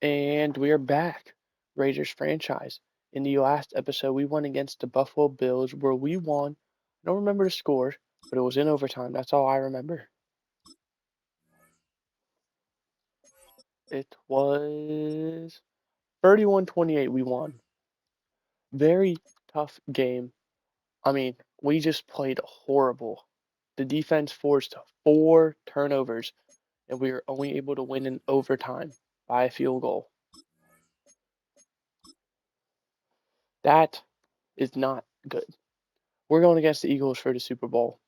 And we are back, Raiders franchise. In the last episode, we won against the Buffalo Bills, where we won. I don't remember the score, but it was in overtime. That's all I remember. It was 31-28. We won. Very tough game. I mean, we just played horrible. The defense forced 4 turnovers, and we were only able to win in overtime by a field goal. That is not good. We're going against the Eagles for the Super Bowl.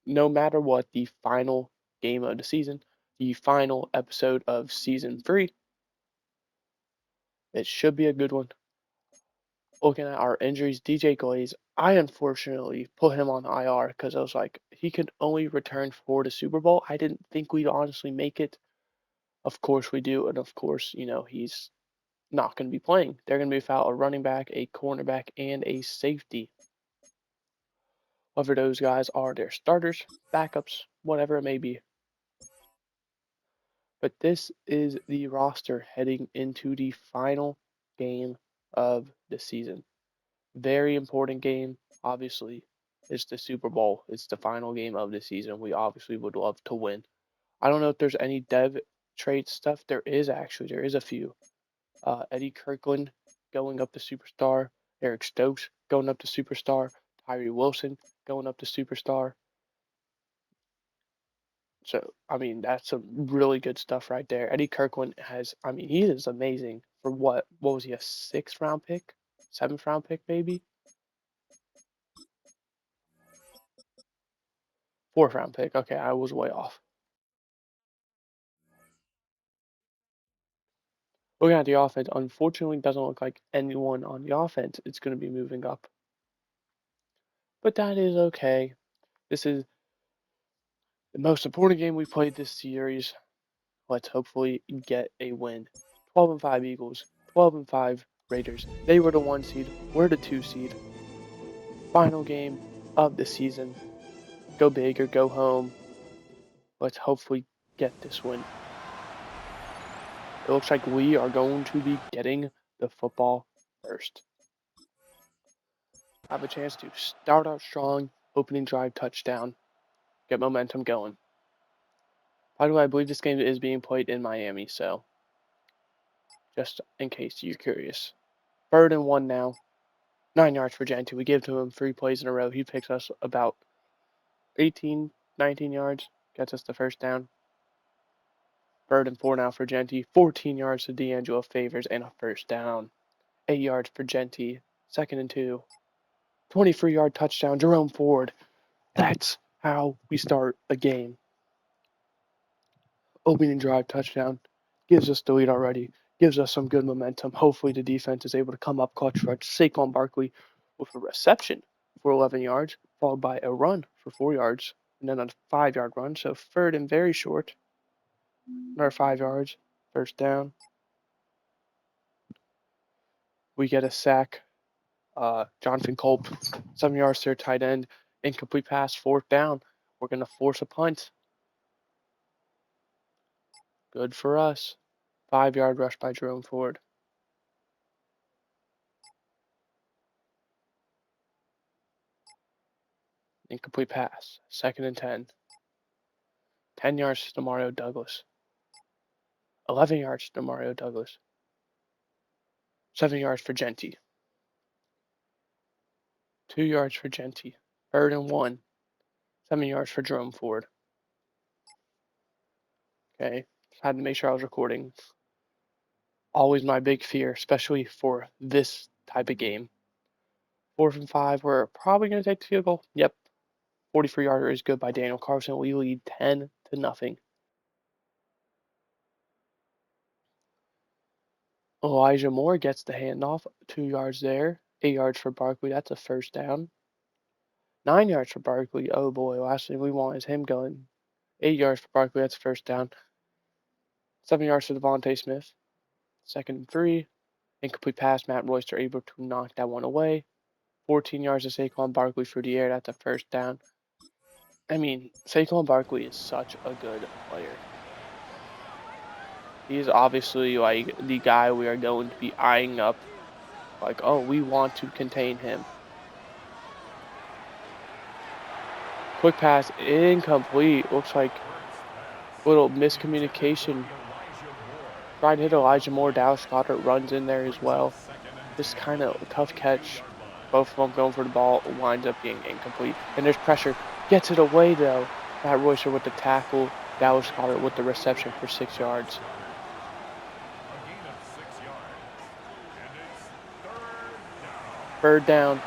No matter what, the final game of the season, the final episode of season 3, it should be a good one. Looking at our injuries, DJ Glaze, I unfortunately put him on IR because I was like, he could only return for the Super Bowl. I didn't think we'd honestly make it. Of course we do, and of course, he's not going to be playing. They're going to be without a running back, a cornerback, and a safety. Whether those guys are their starters, backups, whatever it may be. But this is the roster heading into the final game of the season. Very important game, obviously. It's the Super Bowl. It's the final game of the season. We obviously would love to win. I don't know if there's any dev trade stuff. There is actually. There is a few. Eddie Kirkland going up to superstar. Eric Stokes going up to superstar. Tyree Wilson going up to superstar. So, I mean, that's some really good stuff right there. Eddie Kirkland he is amazing for what was he, a 6th round pick? 7th round pick, maybe? 4th round pick. Okay, I was way off. Looking at the offense, unfortunately, doesn't look like anyone on the offense is going to be moving up. But that is okay. This is the most important game we played this series. Let's hopefully get a win. 12-5 Eagles, 12-5 Raiders. They were the 1 seed. We're the 2 seed. Final game of the season. Go big or go home. Let's hopefully get this win. It looks like we are going to be getting the football first. Have a chance to start out strong, opening drive touchdown, get momentum going. By the way, I believe this game is being played in Miami, so just in case you're curious. 3rd and 1 now. 9 yards for Gentry. We give to him 3 plays in a row. He picks us about 18, 19 yards, gets us the first down. 3rd and 4 now for Genty. 14 yards to D'Angelo Favors and a first down. 8 yards for Genty. 2nd and 2. 23-yard touchdown. Jerome Ford. That's how we start a game. Opening drive touchdown. Gives us the lead already. Gives us some good momentum. Hopefully the defense is able to come up clutch. Saquon Barkley with a reception for 11 yards, followed by a run for 4 yards, and then a 5-yard run. So 3rd and very short. Another 5 yards. First down. We get a sack. Jonathan Culp, 7 yards to their tight end. Incomplete pass, 4th down. We're going to force a punt. Good for us. 5-yard rush by Jerome Ford. Incomplete pass. 2nd and 10. 10 yards to Mario Douglas. 11 yards to Mario Douglas. 7 yards for Genty. 2 yards for Genty. 3rd and 1. 7 yards for Jerome Ford. Okay. Had to make sure I was recording. Always my big fear, especially for this type of game. 4th and 5. We're probably going to take the field goal. Yep. 43-yarder is good by Daniel Carlson. We lead 10-0. Elijah Moore gets the handoff. 2 yards there. 8 yards for Barkley. That's a first down. 9 yards for Barkley. Oh boy, last thing we want is him going. 8 yards for Barkley. That's a first down. 7 yards for Devontae Smith. 2nd and 3. Incomplete pass. Matt Royster able to knock that one away. 14 yards to Saquon Barkley through the air. That's a first down. I mean, Saquon Barkley is such a good player. He's obviously like the guy we are going to be eyeing up. Like, oh, we want to contain him. Quick pass, incomplete. Looks like little miscommunication. Tried to hit Elijah Moore. Dallas Goedert runs in there as well. Just kind of tough catch. Both of them going for the ball. Winds up being incomplete. And there's pressure. Gets it away though. Matt Roycer with the tackle. Dallas Goedert with the reception for 6 yards. Third down.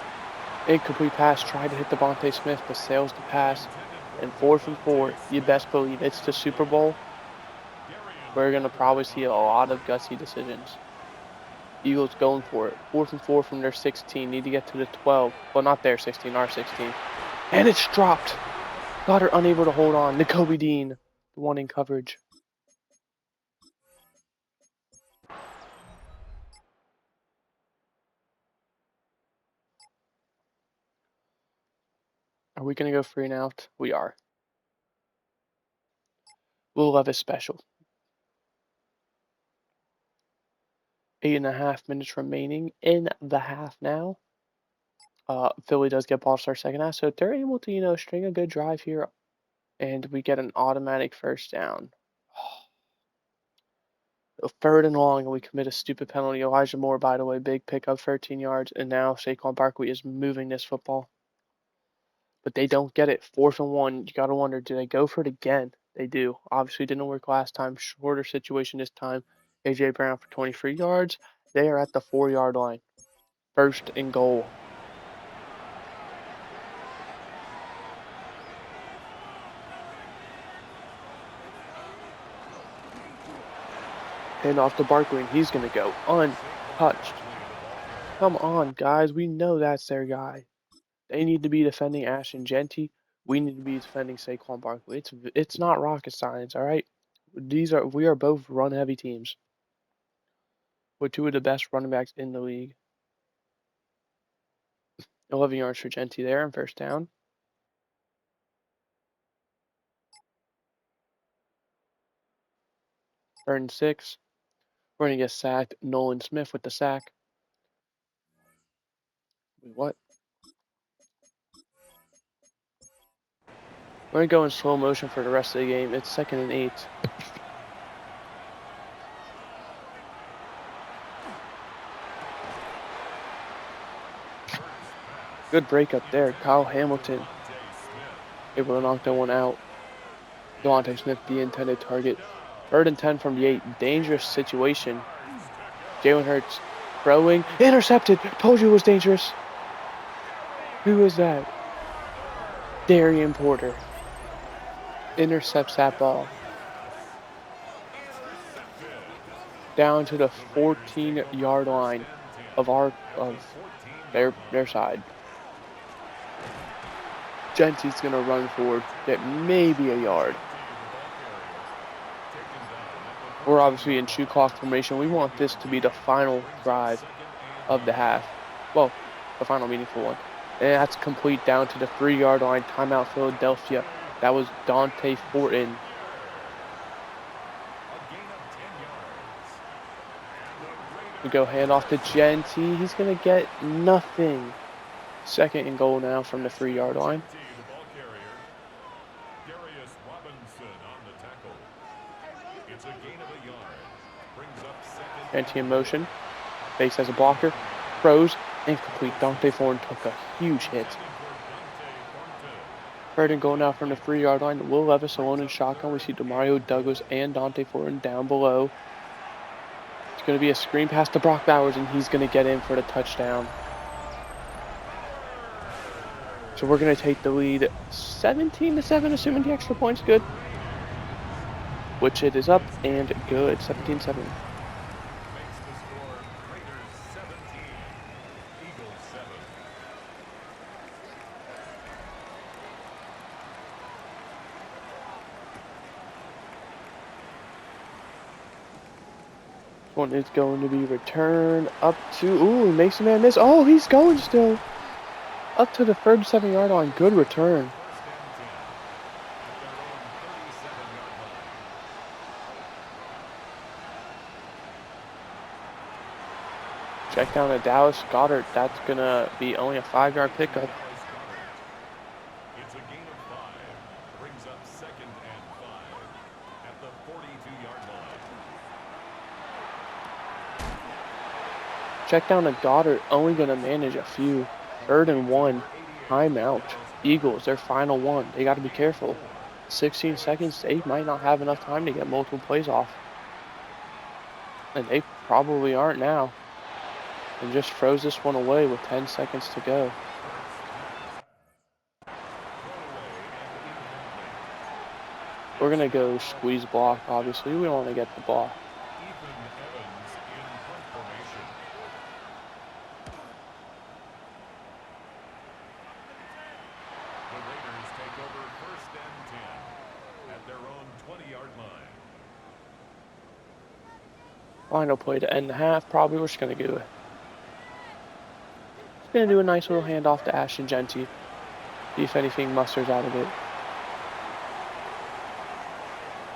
Incomplete pass. Tried to hit Devontae Smith, but sails the pass. And 4th and 4. You best believe it's the Super Bowl. We're going to probably see a lot of gutsy decisions. Eagles going for it. 4th and 4 from their 16. Need to get to the 12. Well, not their 16, our 16. And it's dropped. Goddard unable to hold on. Nakobe Dean, the one in coverage. Are we going to go 3 and out? We are. Will Levis special. 8.5 minutes remaining in the half now. Philly does get ball to start second half, so if they're able to, string a good drive here, and we get an automatic first down. Third and long, and we commit a stupid penalty. Elijah Moore, by the way, big pickup, 13 yards, and now Saquon Barkley is moving this football. But they don't get it. 4th and 1, you got to wonder, do they go for it again? They do. Obviously didn't work last time. Shorter situation this time. A.J. Brown for 23 yards. They are at the 4-yard line. 1st and goal. Hand off to Barkley, and he's going to go untouched. Come on, guys. We know that's their guy. They need to be defending Ashton Genty. We need to be defending Saquon Barkley. It's not rocket science, all right? We are both run-heavy teams. We're 2 of the best running backs in the league. 11 yards for Genty there on 1st down. 3rd and 6. We're going to get sacked. Nolan Smith with the sack. Wait, what? We're going to go in slow motion for the rest of the game. It's 2nd and 8. Good break up there. Kyle Hamilton able to knock that one out. Devontae Smith, the intended target. 3rd and 10 from the 8. Dangerous situation. Jalen Hurts throwing. Intercepted. Told you it was dangerous. Who is that? Darian Porter. Intercepts that ball. Down to the 14-yard line of their side. Genty's gonna run forward, get maybe a yard. We're obviously in shoe clock formation. We want this to be the final drive of the half. Well, the final meaningful one. And that's complete down to the 3-yard line. Timeout Philadelphia. That was Dante Fortin. We go hand off to Genty. He's going to get nothing. 2nd and goal now from the 3-yard line. Genty in motion. Fakes as a blocker. Throws. Incomplete. Dante Fortin took a huge hit. 3rd and goal now from the 3-yard line. Will Levis alone in shotgun. We see Demario Douglas and Dante Fortin down below. It's going to be a screen pass to Brock Bowers, and he's going to get in for the touchdown. So we're going to take the lead 17-7, assuming the extra point's good. Which it is up and good. 17-7. One is going to be returned up to, ooh, makes a man miss. Oh, he's going still. Up to the 37-yard line. Good return. Check down to Dallas Goddard. That's going to be only a 5-yard pickup. It's a gain of 5. Brings up 2nd and 5 at the 42-yard line. Check down to Goddard. Only going to manage a few. 3rd and 1. Timeout. Eagles, their final one. They got to be careful. 16 seconds. They might not have enough time to get multiple plays off. And they probably aren't now. And just throws this one away with 10 seconds to go. We're going to go squeeze block, obviously. We want to get the ball. The Raiders take over 1st and 10 at their own 20-yard line. Final play to end the half. Probably we're just going to do it. Just going to do a nice little handoff to Ashton Genty. See if anything musters out of it.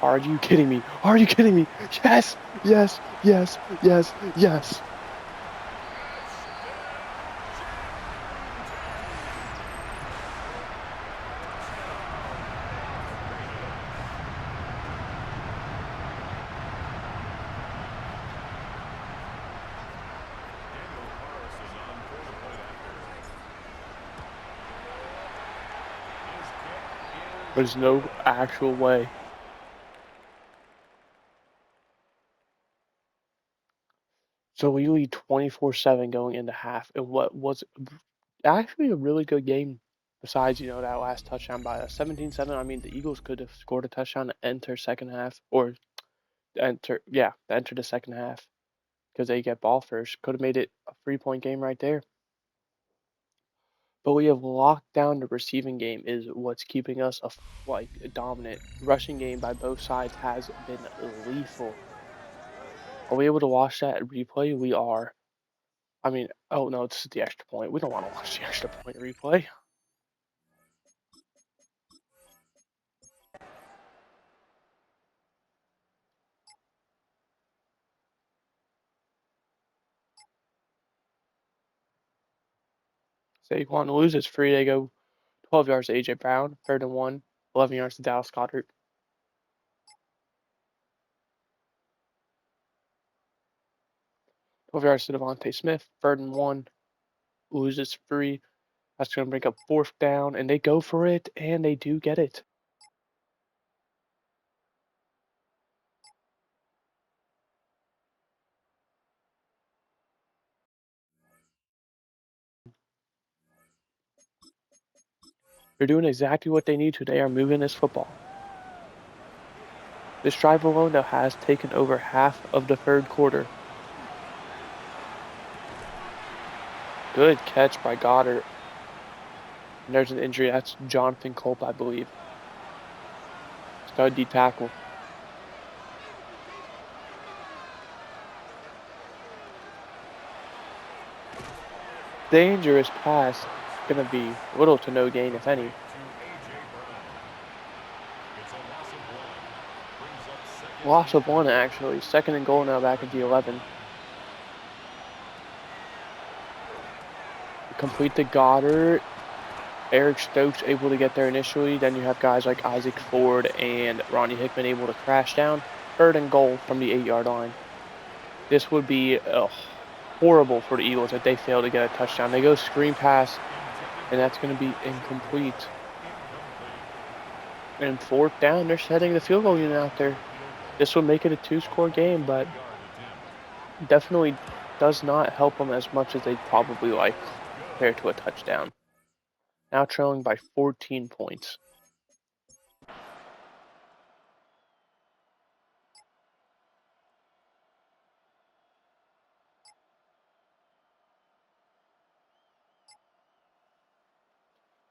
Are you kidding me? Are you kidding me? Yes! Yes! Yes! Yes! Yes! There's no actual way. So we lead 24-7 going into half, and what was actually a really good game. Besides, that last touchdown by us, 17-7. I mean, the Eagles could have scored a touchdown to enter second half, or enter the second half because they get ball first. Could have made it a 3-point game right there. But we have locked down the receiving game is what's keeping us a dominant. Rushing game by both sides has been lethal. Are we able to watch that replay? We are. I mean, oh no, this is the extra point. We don't want to watch the extra point replay. Saquon loses free. They go 12 yards to AJ Brown, 3rd and 1, 11 yards to Dallas Goddard. 12 yards to Devontae Smith, 3rd and 1, loses free. That's going to bring up 4th down, and they go for it, and they do get it. They're doing exactly what they need to. They are moving this football. This drive alone, though, has taken over half of the 3rd quarter. Good catch by Goddard. And there's an injury. That's Jonathan Culp, I believe. Stud D tackle. Dangerous pass. Going to be little to no gain, if any. Loss of 1, actually. 2nd and goal now back at the 11. Complete to Goddard. Eric Stokes able to get there initially. Then you have guys like Isaac Ford and Ronnie Hickman able to crash down. 3rd and goal from the 8-yard line. This would be horrible for the Eagles if they fail to get a touchdown. They go screen pass, and that's going to be incomplete. And 4th down, they're setting the field goal unit out there. This would make it a 2-score game, but definitely does not help them as much as they'd probably like compared to a touchdown. Now trailing by 14 points.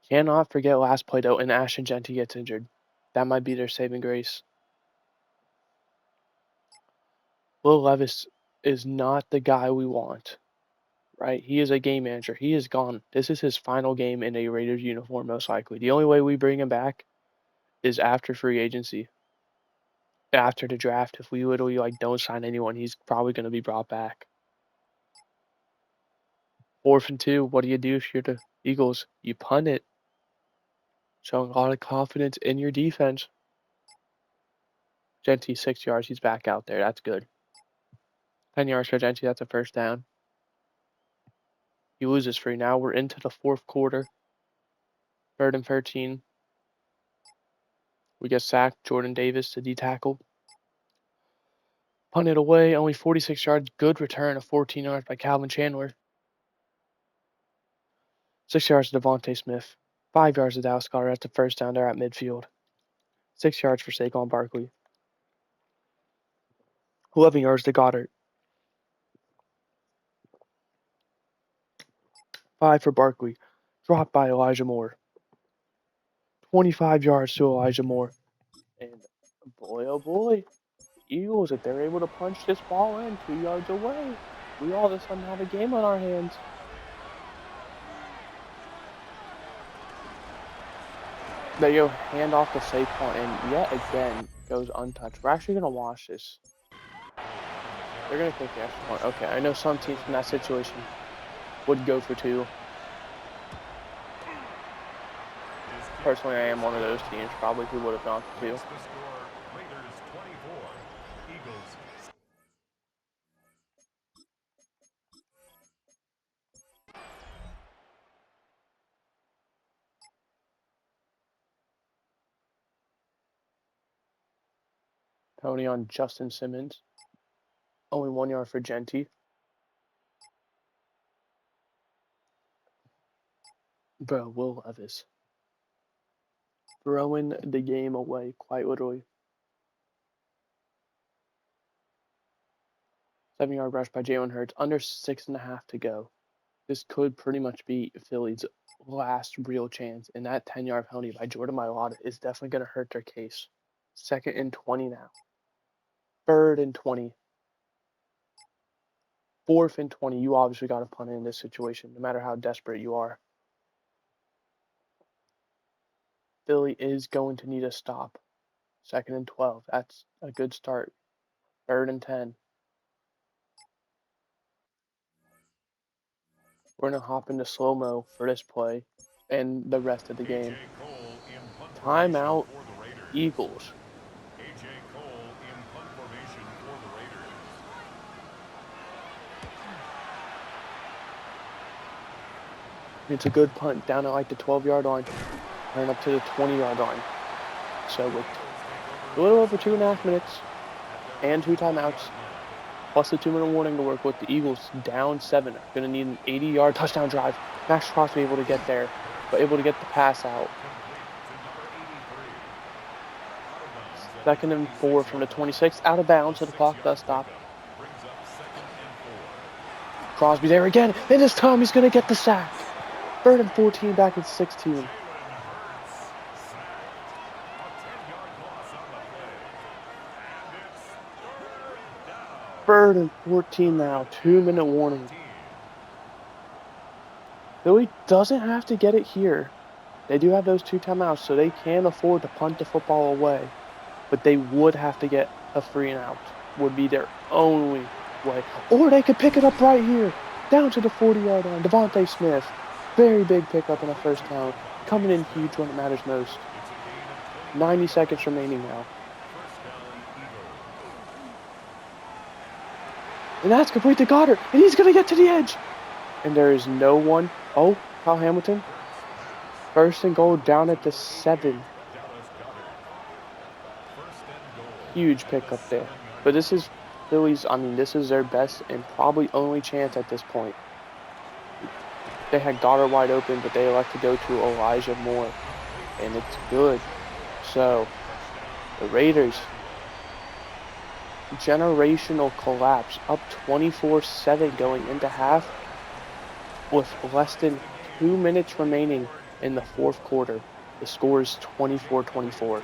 Cannot forget last play though, and Ashton Genty gets injured. That might be their saving grace. Will Levis is not the guy we want, right? He is a game manager. He is gone. This is his final game in a Raiders uniform, most likely. The only way we bring him back is after free agency. After the draft, if we literally don't sign anyone, he's probably going to be brought back. 4th and 2. What do you do if you're the Eagles? You punt it, showing a lot of confidence in your defense. Genty 6 yards. He's back out there. That's good. 10 yards for Genty. That's a first down. He loses 3. Now we're into the 4th quarter. 3rd and 13. We get sacked. Jordan Davis to D-tackle. Punted away. Only 46 yards. Good return of 14 yards by Calvin Chandler. 6 yards to Devontae Smith. 5 yards to Dallas Goedert. That's the first down there at midfield. 6 yards for Saquon Barkley. 11 yards to Goddard. 5 for Barkley. Dropped by Elijah Moore. 25 yards to Elijah Moore. And boy, oh boy, Eagles, if they're able to punch this ball in 2 yards away, we all of a sudden have a game on our hands. They go hand off to Saquon, and yet again goes untouched. We're actually going to watch this. They're going to kick the extra point. Okay, I know some teams in that situation would go for 2. Personally, I am one of those teams probably who would have gone for 2. Tony on Justin Simmons. Only 1 yard for Genty. Bro, Will Levis. Throwing the game away, quite literally. 7-yard rush by Jalen Hurts. Under 6.5 to go. This could pretty much be Philly's last real chance. And that 10-yard penalty by Jordan Mailata is definitely going to hurt their case. 2nd and 20 now. 3rd and 20. 4th and 20. You obviously got to punt in this situation, no matter how desperate you are. Philly is going to need a stop. 2nd and 12. That's a good start. 3rd and 10. We're going to hop into slow-mo for this play and the rest of the game. Timeout, Eagles. A.J. Cole in punt formation for the Raiders. It's a good punt down at like the 12-yard line, turn up to the 20-yard line. So with a little over 2.5 minutes and 2 timeouts, plus the 2-minute warning to work with, the Eagles down 7 are going to need an 80-yard touchdown drive. Max Crosby able to get there, but able to get the pass out. 2nd and 4 from the 26, out of bounds, so the clock does stop. Crosby there again, and this time he's going to get the sack. 3rd and 14 back at 16. 3rd and 14 now, 2-minute warning. Philly doesn't have to get it here. They do have those 2 timeouts, so they can afford to punt the football away. But they would have to get a 3 and out. Would be their only way. Or they could pick it up right here, down to the 40-yard line. Devontae Smith, very big pickup in a first down, coming in huge when it matters most. 90 seconds remaining now. And that's complete to Goddard, and he's going to get to the edge. And there is no one. Oh, Kyle Hamilton. 1st and goal down at the 7. Huge pickup there. But this is Philly's, this is their best and probably only chance at this point. They had Goddard wide open, but they elect to go to Elijah Moore. And it's good. So, the Raiders, generational collapse, up 24-7 going into half with less than 2 minutes remaining in the 4th quarter. The score is 24-24.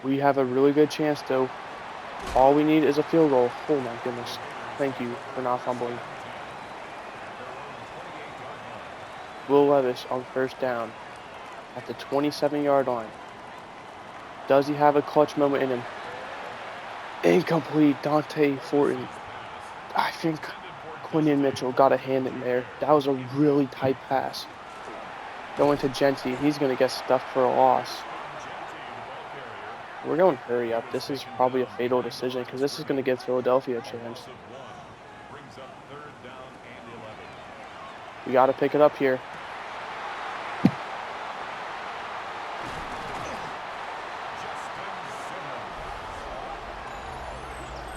We have a really good chance, though. All we need is a field goal. Oh, my goodness. Thank you for not fumbling. Will Levis on 1st down at the 27-yard line. Does he have a clutch moment in him? Incomplete. Dante Fortin. This pass I is think intended for Quinion Gentry. Mitchell got a hand in there. That was a really tight pass. Going to Genti, and he's going to get stuffed for a loss. Gentry, the ball carrier. We're going hurry He up. was This is taken probably a down fatal behind the decision line of because this is going to scrimmage. give Philadelphia a A loss chance. of 1 brings up third down and 11. We got to pick it up here. Justin Simmons.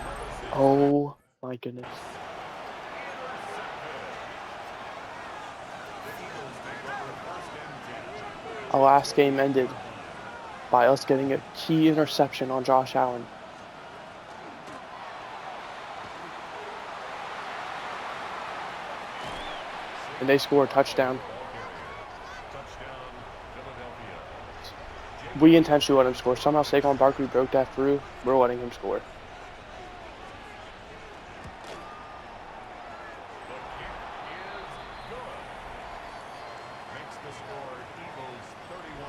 Levis' pass Oh my goodness. intercepted. The Eagles take over first and 10 at Our the last game 28-yard ended line. by us getting a key interception on Josh Allen, and they score a touchdown. Ball carrier. Touchdown, Philadelphia. We Jacob intentionally let him score. Somehow Phillips. Saquon Barkley broke that through. We're letting him score. The kick is good. Makes the score Eagles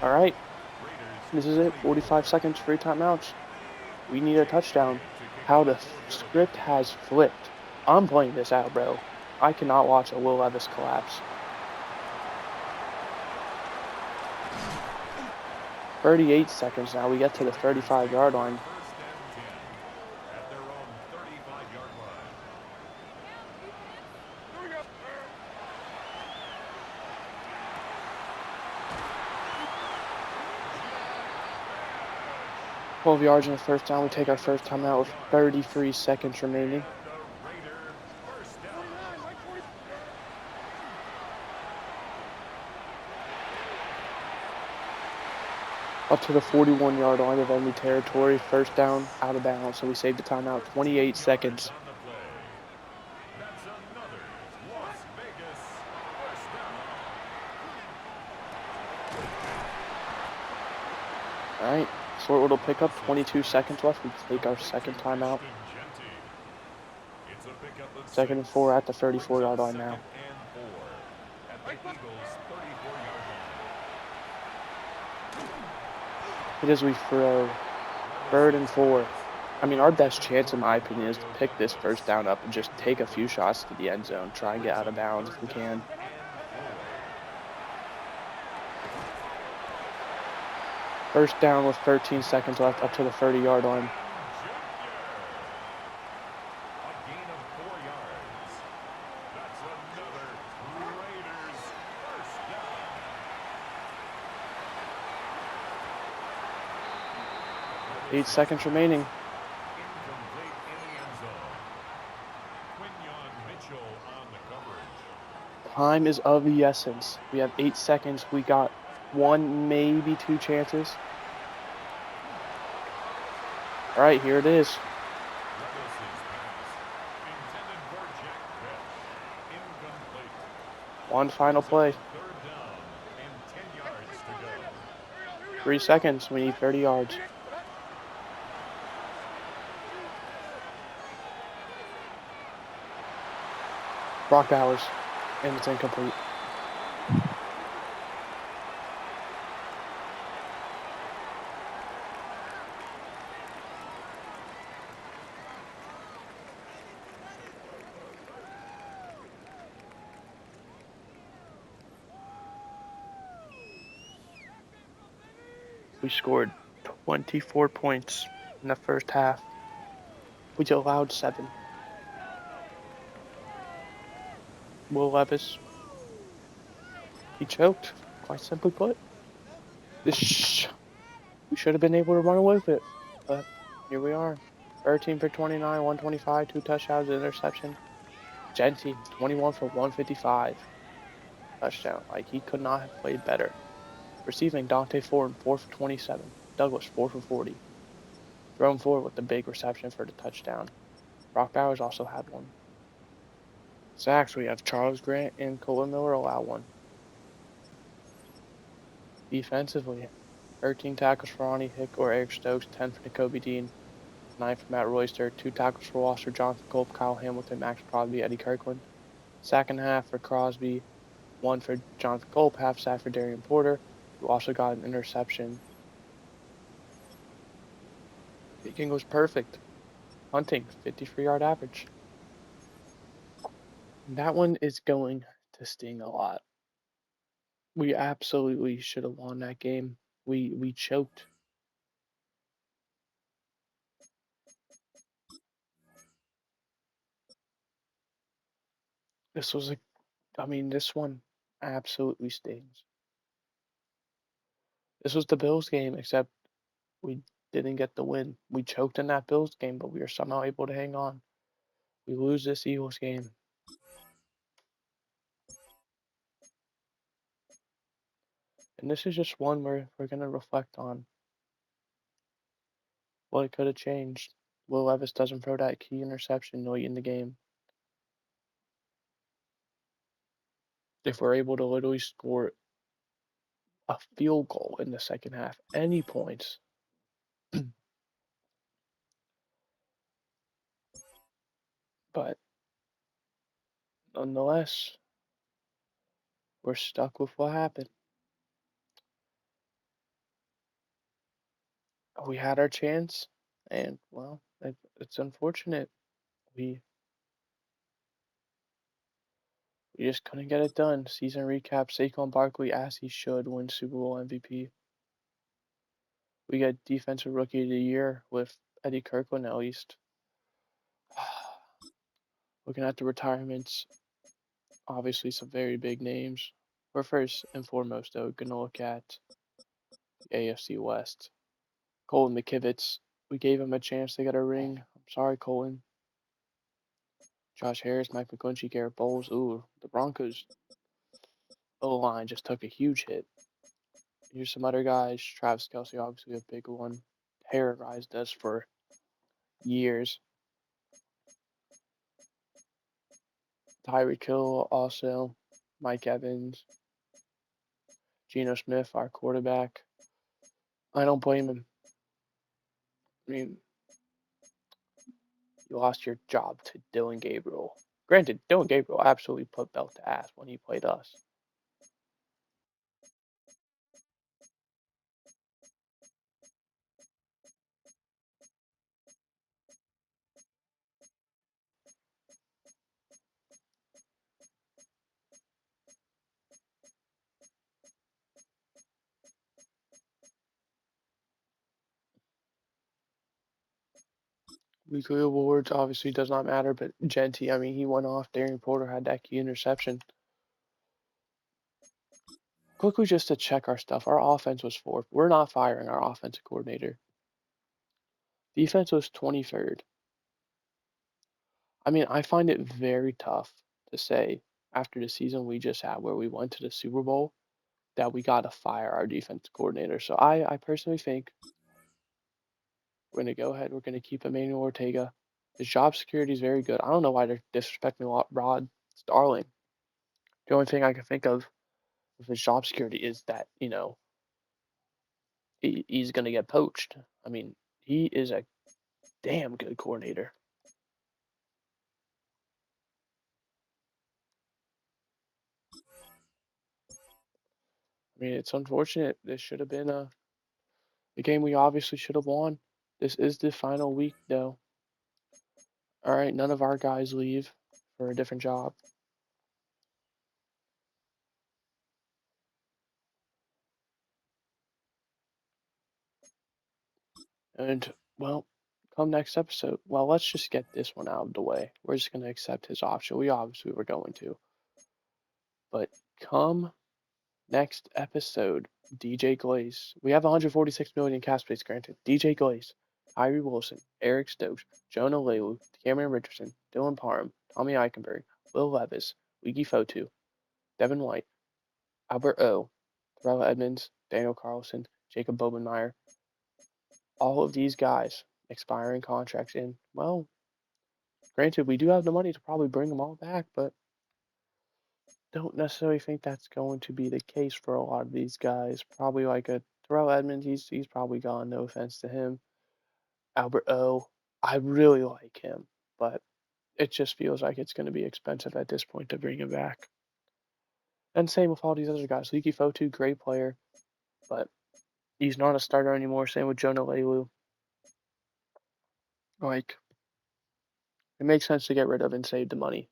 All 31, right, Raiders this is it. 45 24. seconds, free timeouts. We need a Jake touchdown. to kick How off the for script Philadelphia. has flipped. I'm playing this out, bro. I cannot watch a Will Levis collapse. 38 seconds now. We get to the Raiders take 35-yard over line. first and 10 at their own 35-yard line. 12 yards in the first down. We take our Gain of first time out 12 with yards. 33 seconds remaining. And a Raider first down. Up to the 41-yard line of enemy territory. First down, out of bounds. So we saved the timeout. 28 13 yards seconds. on the play. That's another Las Vegas first down. All right. Short little pickup. Levis's 22 seconds pass left. We take our complete to second timeout. Ashton Genty. It's a pickup of 6. Second and 4 at the Brings up 34-yard line second now. and 4 at the Eagles' 34-yard It is we throw. line. Third and Levis's 4. pass I mean, our best intended chance, for in my opinion, is to Demario pick this first Douglas. down up and just take a few shots to the end zone. Try and get Brings out of up bounds if third we down can. and 4. First down with 13 seconds left up to the 30-yard line. A gain of 4 yards. That's another Raiders first down. 8 Levis's seconds pass remaining. incomplete in the end zone. Quinion Mitchell on the coverage. Time is of the essence. We have 8 seconds. We got one, maybe two chances. All right, here it is. Levis's pass intended for Jack Bech. Incomplete. One final Brings up play. a third down and 10 yards to go. 3 seconds. We need 30 yards. Brock Bowers. And it's incomplete. We scored 24 points in the first half. We allowed 7. Will Levis, he choked, quite simply put. We should have been able to run away with it, but here we are. 13 for 29, 125, 2 touchdowns, an interception. Genti, 21 for 155, touchdown. Like, he could not have played better. Receiving Dante Ford, 4 for 27. Douglas, 4 for 40. Thrown forward with the big reception for the touchdown. Brock Bowers also had one. Sacks, we have Charles Grant and Colin Miller allow one. Defensively, 13 tackles for Ronnie Hick or Eric Stokes, 10 for N'Kobe Dean, 9 for Matt Royster, 2 tackles for Walter, Jonathan Culp, Kyle Hamilton, Max Crosby, Eddie Kirkland. Sack and a half for Crosby, 1 for Jonathan Culp, half sack for Darian Porter, who also got an interception. Kicking was perfect. Hunting, 53-yard average. That one is going to sting a lot. We absolutely should have won that game. We choked. This was a I mean, this one absolutely stings. This was the Bills game, except we didn't get the win. We choked in that Bills game, but we were somehow able to hang on. We lose this Eagles game. And this is just one where we're going to reflect on what it could have changed. Will Levis doesn't throw that key interception late in the game. If we're able to literally score a field goal in the second half, any points, but nonetheless, we're stuck with what happened. We had our chance, and well, it's unfortunate. We we just couldn't get it done. Season recap: Saquon Barkley, as he should, win Super Bowl MVP. We got Defensive Rookie of the Year with Eddie Kirkland at least. Looking at the retirements, obviously some very big names. We're first and foremost though gonna look at the AFC West. Colin McKivitz, we gave him a chance to get a ring. I'm sorry, Colin. Josh Harris, Mike McGlinchey, Garrett Bowles. Ooh, the Broncos O line just took a huge hit. Here's some other guys. Travis Kelsey, obviously a big one. Terrorized us for years. Tyreek Hill also. Mike Evans. Geno Smith, our quarterback. I don't blame him. I mean, you lost your job to Dylan Gabriel. Granted, Dylan Gabriel absolutely put belt to ass when he played us. Weekly awards obviously does not matter, but Genty, I mean, he went off. Darian Porter had that key interception. Quickly, just to check our stuff, our offense was fourth. We're not firing our offensive coordinator. Defense was 23rd. I mean, I find it very tough to say after the season we just had, where we went to the Super Bowl, that we got to fire our defense coordinator. So I personally think we're going to go ahead. We're going to keep Emmanuel Ortega. His job security is very good. I don't know why they're disrespecting Rod Starling. The only thing I can think of with his job security is that, he's going to get poached. I mean, he is a damn good coordinator. I mean, it's unfortunate. This should have been a game we obviously should have won. This is the final week, though. All right, none of our guys leave for a different job. And, well, come next episode, well, let's just get this one out of the way. We're just going to accept his option. We obviously were going to. But come next episode, DJ Glaze. We have 146 million in cap space granted. DJ Glaze, Tyree Wilson, Eric Stokes, Jonah Lewu, Cameron Richardson, Dylan Parham, Tommy Eichenberg, Will Levis, Wiki Fotu, Devin White, Albert O, Terrell Edmonds, Daniel Carlson, Jacob Bobenmeyer. All of these guys expiring contracts in, well, granted, we do have the money to probably bring them all back, but don't necessarily think that's going to be the case for a lot of these guys. Probably like a Terrell Edmonds, he's probably gone. No offense to him. Albert O, I really like him, but it just feels like it's going to be expensive at this point to bring him back. And same with all these other guys. Leaky Fotu, great player, but he's not a starter anymore. Same with Jonah Lewu. Like, It makes sense to get rid of and save the money.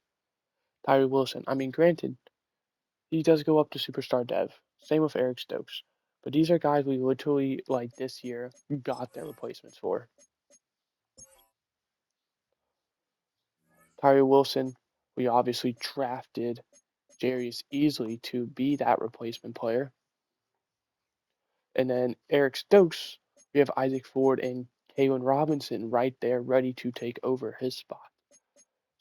Tyree Wilson. I mean, granted, he does go up to superstar dev. Same with Eric Stokes. But these are guys we literally, like this year, got their replacements for. Tyree Wilson, we obviously drafted Jarius Easley to be that replacement player. And then Eric Stokes, we have Isaac Ford and Kalen Robinson right there ready to take over his spot.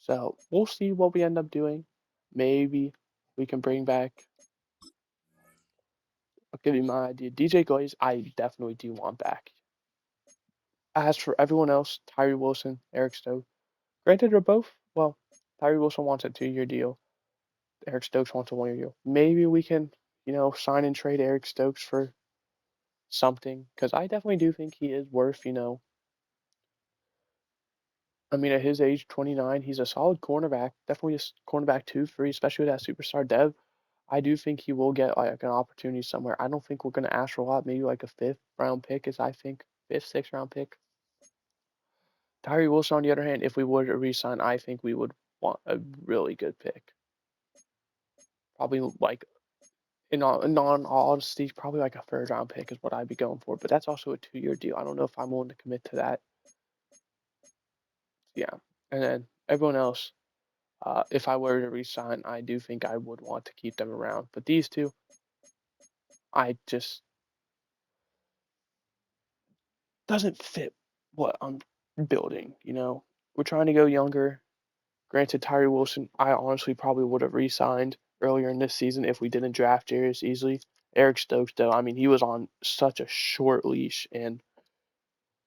So we'll see what we end up doing. Maybe we can bring back, I'll give you my idea. DJ Glaze, I definitely do want back. As for everyone else, Tyree Wilson, Eric Stokes, granted they're both, well, Tyree Wilson wants a 2-year deal. Eric Stokes wants a 1-year deal. Maybe we can, sign and trade Eric Stokes for something because I definitely do think he is worth, I mean, at his age, 29, he's a solid cornerback, definitely a cornerback 2, 3, especially with that superstar dev. I do think he will get like an opportunity somewhere. I don't think we're going to ask for a lot, maybe like a 5th round pick is I think 5th, 6th round pick. Tyree Wilson, on the other hand, if we were to re-sign, I think we would want a really good pick. Probably like in all honesty, probably like a 3rd round pick is what I'd be going for. But that's also a 2-year deal. I don't know if I'm willing to commit to that. Yeah. And then everyone else, if I were to resign, I do think I would want to keep them around. But these two, I just doesn't fit what I'm building. We're trying to go younger. Granted, Tyree Wilson, I honestly probably would have re-signed earlier in this season if we didn't draft Jarius easily. Eric Stokes, though, I mean, he was on such a short leash, and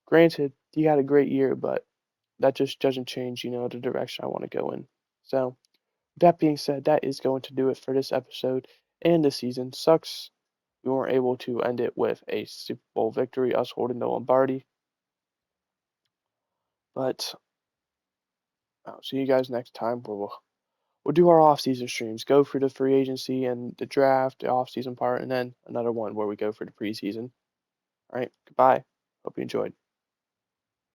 granted, he had a great year, but that just doesn't change, the direction I want to go in. So, that being said, that is going to do it for this episode and this season. Sucks we weren't able to end it with a Super Bowl victory, us holding the Lombardi. But I'll see you guys next time where we'll do our off-season streams, go for the free agency and the draft, the off-season part, and then another one where we go for the preseason. All right, goodbye. Hope you enjoyed.